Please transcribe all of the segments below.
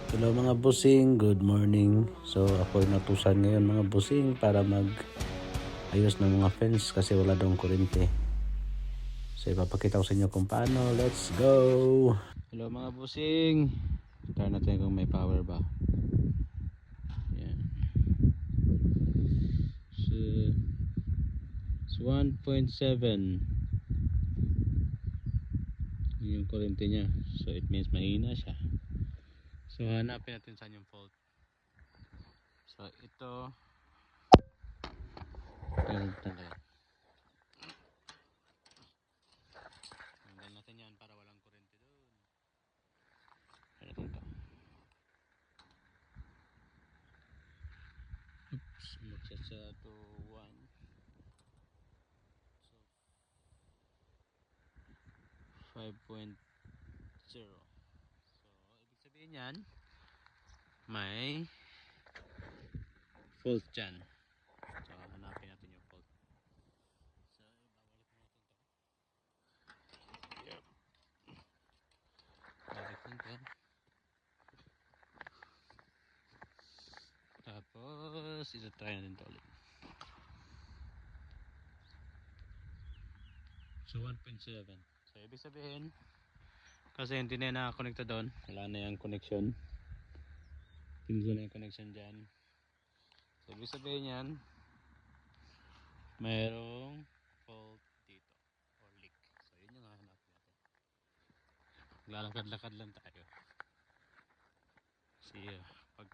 Hello mga busing, good morning. So ako natusan ngayon mga busing para mag ayos ng mga fence kasi wala daw kuryente. So ipapakita ko sa inyo kung paano. Let's go! Hello mga busing. Try natin kung may power ba. Yan. So, it's 1.7 yung kuryente niya. So it means mahina siya. So hanapin natin saan yung fault. So ito tanggalin natin yan para walang kuryente doon. Ano to? Oops, umakyat siya to 1. So 5.0. So ibig sabihin yan may fault dyan. So hanapin natin yung fault. So ibabalik natin to. Tapos ito-try natin to ulit. So 1.7. So ibig sabihin kasi hindi na nakakonekta doon, wala na yung connection. Tinzo na yung connection dyan. So ibig sabihin yan mayroong fault dito or leak. So yun yung hahanap natin. Lalakad-lakad lang tayo. See pag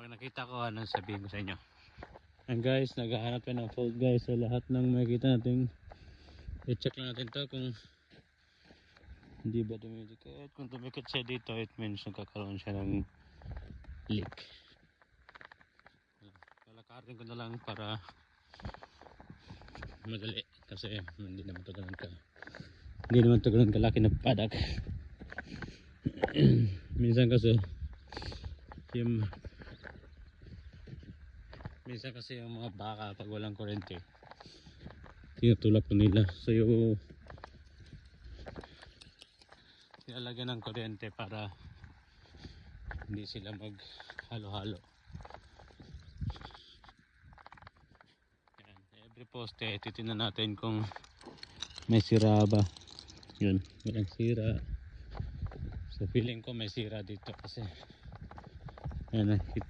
nakita ko anong sabihin ko sa inyo. And guys, naghahanap tayo ng fault guys. So lahat ng makikita natin, i-check lang natin to kung hindi ba dumidikit. Kung dumikit siya dito, it means nagkakaroon siya ng leak. Lalakarin ko na lang para madali kasi hindi naman ito ganun kalaki na padak. minsan kasi yung mga baka pag walang kuryente tinutulak po nila, so yung nilalagyan ng kuryente para hindi sila mag halo-halo. Yan, every poste titingnan natin kung may sira ba. Yun, walang sira. So feeling ko may sira dito kasi yan ang hit.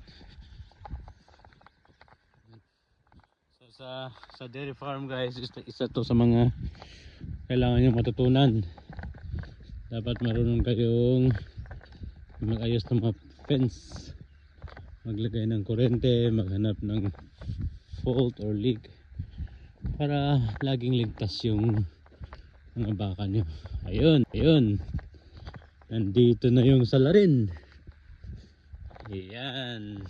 So sa dairy farm guys, isa to sa mga kailangan nyo matutunan. Dapat marunong kayong mag-ayos ng mga fence, maglagay ng kuryente, maghanap ng fault or leak para laging ligtas yung mga baka nyo. Ayun, nandito na yung salarin. Yan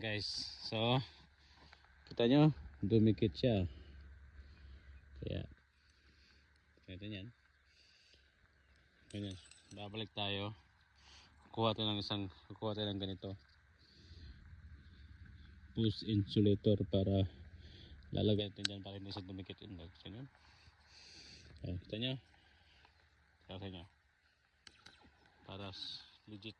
guys, so kita nyo dumikit siya, kaya ito yan. Ganyan, babalik tayo, kukuha tayo ng ganito push insulator para lalagay natin dyan para hindi siya dumikit yung legs. Yan. Kita nyo, kaya nyo para legit.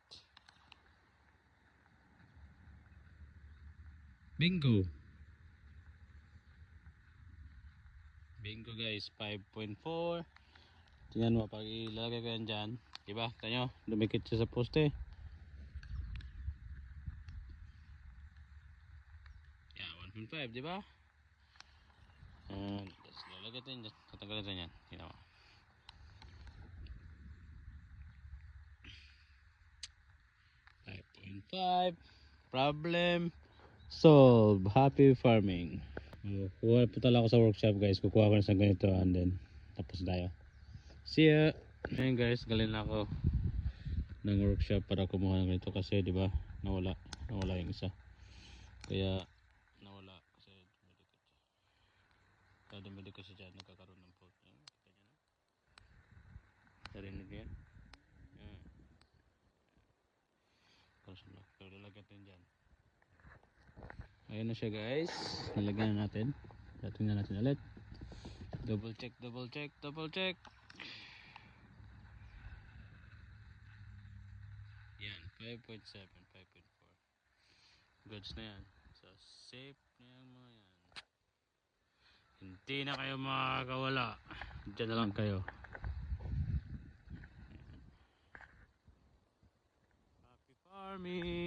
Bingo guys, 5.4. tingnan mo pag ilalagay ko yan dyan, diba, kita nyo dumikit siya sa poste. Yeah, 1.5 diba. Tapos lalagay natin dyan, tatanggalin natin yan, tingnan mo. Problem solved. Happy farming. Kukuha po talaga ako sa workshop guys. Kukuha ko na sa ganito and then tapos tayo. See ya. Ngayon guys, galing na ako ng workshop para kumuha ng ganito kasi di ba nawala yung isa. Kaya nawala kasi dumidikit kasi dyan, nagkakaroon ng fault. Kita nyo na. Narinig yan. Pero lalagyan natin dyan. Ayun na siya guys. Nalagyan na natin. Tingnan natin ulit. Double check. 5.7, 5.4. Goods na yan. So, safe na yung mga yan. Hindi na kayo makakawala. Diyan na lang kayo. Happy farming!